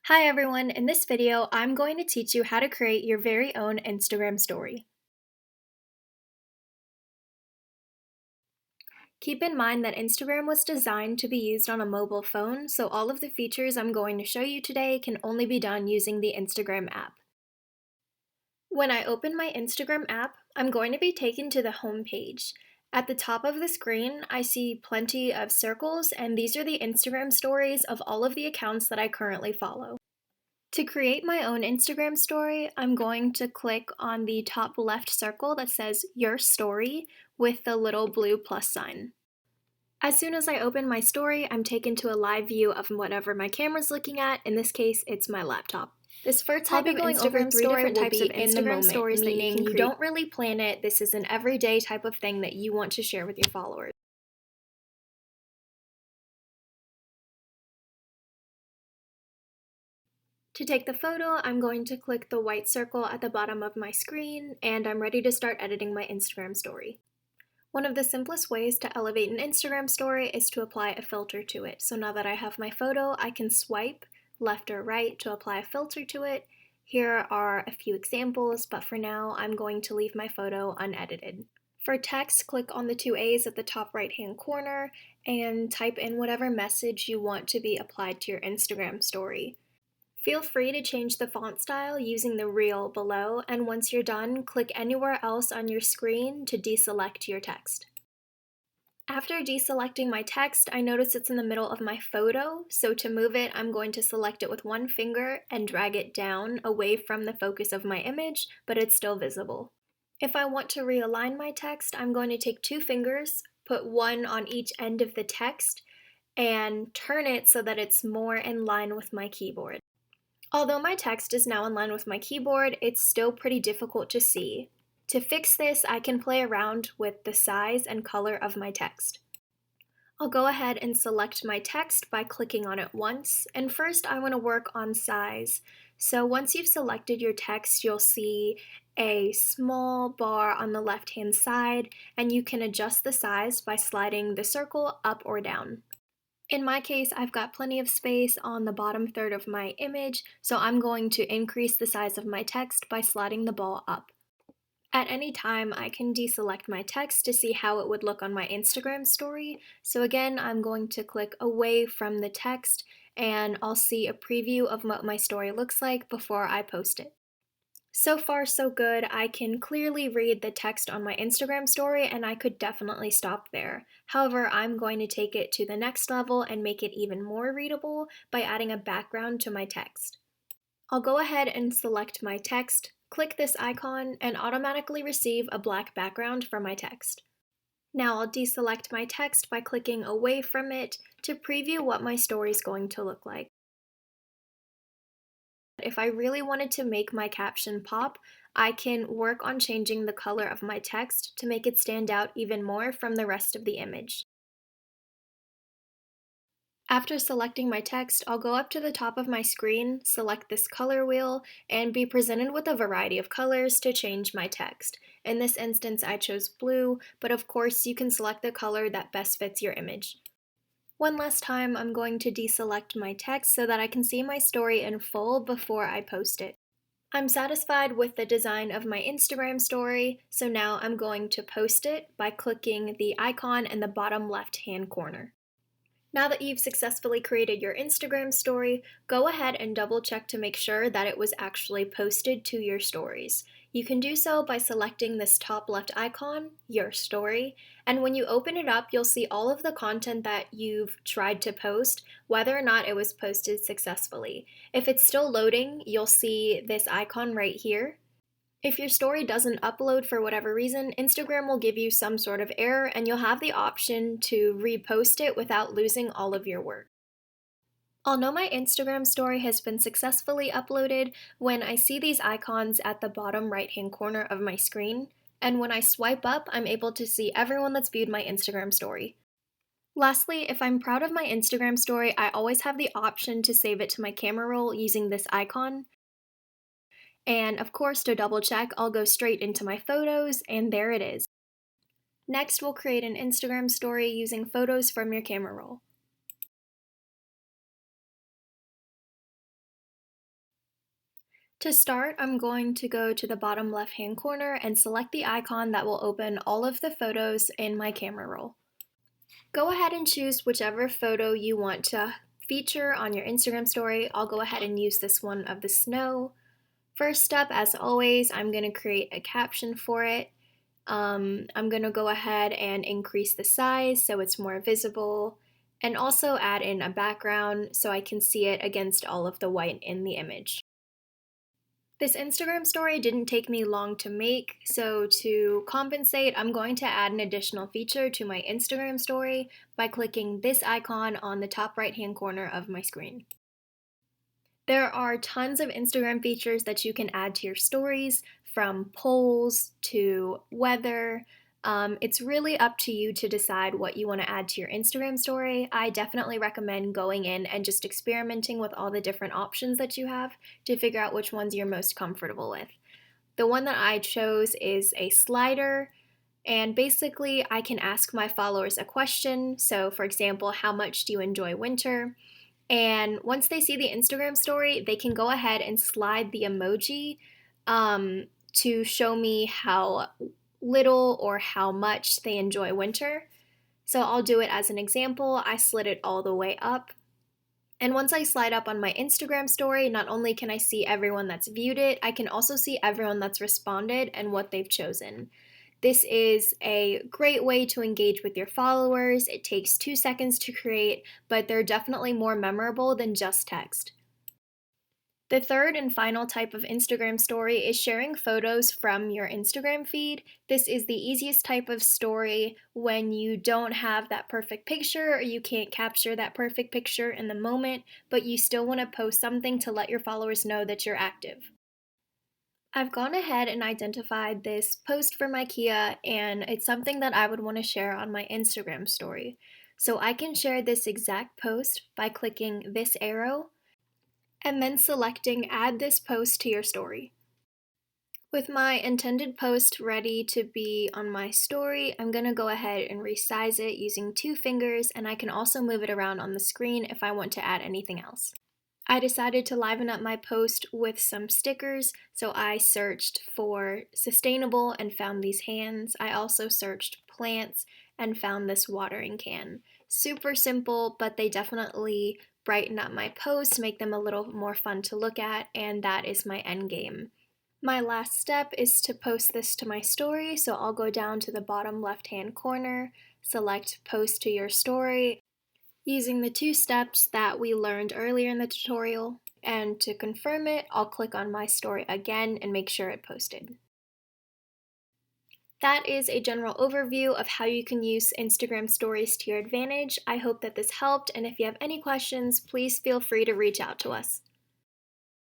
Hi everyone, in this video I'm going to teach you how to create your very own Instagram story. Keep in mind that Instagram was designed to be used on a mobile phone, so all of the features I'm going to show you today can only be done using the Instagram app. When I open my Instagram app, I'm going to be taken to the home page. At the top of the screen, I see plenty of circles, and these are the Instagram stories of all of the accounts that I currently follow. To create my own Instagram story, I'm going to click on the top left circle that says Your Story with the little blue plus sign. As soon as I open my story, I'm taken to a live view of whatever my camera's looking at. In this case, it's my laptop. This first type of Instagram story will be in the moment, meaning you don't really plan it. This is an everyday type of thing that you want to share with your followers. To take the photo, I'm going to click the white circle at the bottom of my screen, and I'm ready to start editing my Instagram story. One of the simplest ways to elevate an Instagram story is to apply a filter to it. So now that I have my photo, I can swipe left or right to apply a filter to it. Here are a few examples, but for now, I'm going to leave my photo unedited. For text, click on the two A's at the top right-hand corner and type in whatever message you want to be applied to your Instagram story. Feel free to change the font style using the reel below, and once you're done, click anywhere else on your screen to deselect your text. After deselecting my text, I notice it's in the middle of my photo, so to move it, I'm going to select it with one finger and drag it down away from the focus of my image, but it's still visible. If I want to realign my text, I'm going to take two fingers, put one on each end of the text, and turn it so that it's more in line with my keyboard. Although my text is now in line with my keyboard, it's still pretty difficult to see. To fix this, I can play around with the size and color of my text. I'll go ahead and select my text by clicking on it once, and first I want to work on size. So once you've selected your text, you'll see a small bar on the left-hand side, and you can adjust the size by sliding the circle up or down. In my case, I've got plenty of space on the bottom third of my image, so I'm going to increase the size of my text by sliding the ball up. At any time, I can deselect my text to see how it would look on my Instagram story. So again, I'm going to click away from the text and I'll see a preview of what my story looks like before I post it. So far, so good. I can clearly read the text on my Instagram story, and I could definitely stop there. However, I'm going to take it to the next level and make it even more readable by adding a background to my text. I'll go ahead and select my text, click this icon, and automatically receive a black background for my text. Now I'll deselect my text by clicking away from it to preview what my story is going to look like. If I really wanted to make my caption pop, I can work on changing the color of my text to make it stand out even more from the rest of the image. After selecting my text, I'll go up to the top of my screen, select this color wheel, and be presented with a variety of colors to change my text. In this instance, I chose blue, but of course you can select the color that best fits your image. One last time, I'm going to deselect my text so that I can see my story in full before I post it. I'm satisfied with the design of my Instagram story, so now I'm going to post it by clicking the icon in the bottom left-hand corner. Now that you've successfully created your Instagram story, go ahead and double check to make sure that it was actually posted to your stories. You can do so by selecting this top left icon, Your Story, and when you open it up, you'll see all of the content that you've tried to post, whether or not it was posted successfully. If it's still loading, you'll see this icon right here. If your story doesn't upload for whatever reason, Instagram will give you some sort of error and you'll have the option to repost it without losing all of your work. I'll know my Instagram story has been successfully uploaded when I see these icons at the bottom right-hand corner of my screen, and when I swipe up, I'm able to see everyone that's viewed my Instagram story. Lastly, if I'm proud of my Instagram story, I always have the option to save it to my camera roll using this icon. And of course, to double check, I'll go straight into my photos, and there it is. Next, we'll create an Instagram story using photos from your camera roll. To start, I'm going to go to the bottom left-hand corner and select the icon that will open all of the photos in my camera roll. Go ahead and choose whichever photo you want to feature on your Instagram story. I'll go ahead and use this one of the snow. First up, as always, I'm going to create a caption for it. I'm going to go ahead and increase the size so it's more visible, and also add in a background so I can see it against all of the white in the image. This Instagram story didn't take me long to make, so to compensate, I'm going to add an additional feature to my Instagram story by clicking this icon on the top right-hand corner of my screen. There are tons of Instagram features that you can add to your stories, from polls to weather. It's really up to you to decide what you want to add to your Instagram story. I definitely recommend going in and just experimenting with all the different options that you have to figure out which ones you're most comfortable with. The one that I chose is a slider, and basically I can ask my followers a question. So, for example, how much do you enjoy winter? And once they see the Instagram story, they can go ahead and slide the emoji um, to show me how little or how much they enjoy winter. So I'll do it as an example. I slid it all the way up. And once I slide up on my Instagram story, not only can I see everyone that's viewed it, I can also see everyone that's responded and what they've chosen. This is a great way to engage with your followers. It takes 2 seconds to create, but they're definitely more memorable than just text. The third and final type of Instagram story is sharing photos from your Instagram feed. This is the easiest type of story when you don't have that perfect picture or you can't capture that perfect picture in the moment, but you still want to post something to let your followers know that you're active. I've gone ahead and identified this post from IKEA, and it's something that I would want to share on my Instagram story. So I can share this exact post by clicking this arrow and then selecting Add this post to your story. With my intended post ready to be on my story, I'm going to go ahead and resize it using 2 fingers, and I can also move it around on the screen if I want to add anything else. I decided to liven up my post with some stickers, so I searched for sustainable and found these hands. I also searched plants and found this watering can. Super simple, but they definitely brighten up my posts, make them a little more fun to look at, and that is my end game. My last step is to post this to my story, so I'll go down to the bottom left-hand corner, select Post to your story, using the 2 steps that we learned earlier in the tutorial, and to confirm it, I'll click on my story again and make sure it posted. That is a general overview of how you can use Instagram stories to your advantage. I hope that this helped, and if you have any questions, please feel free to reach out to us.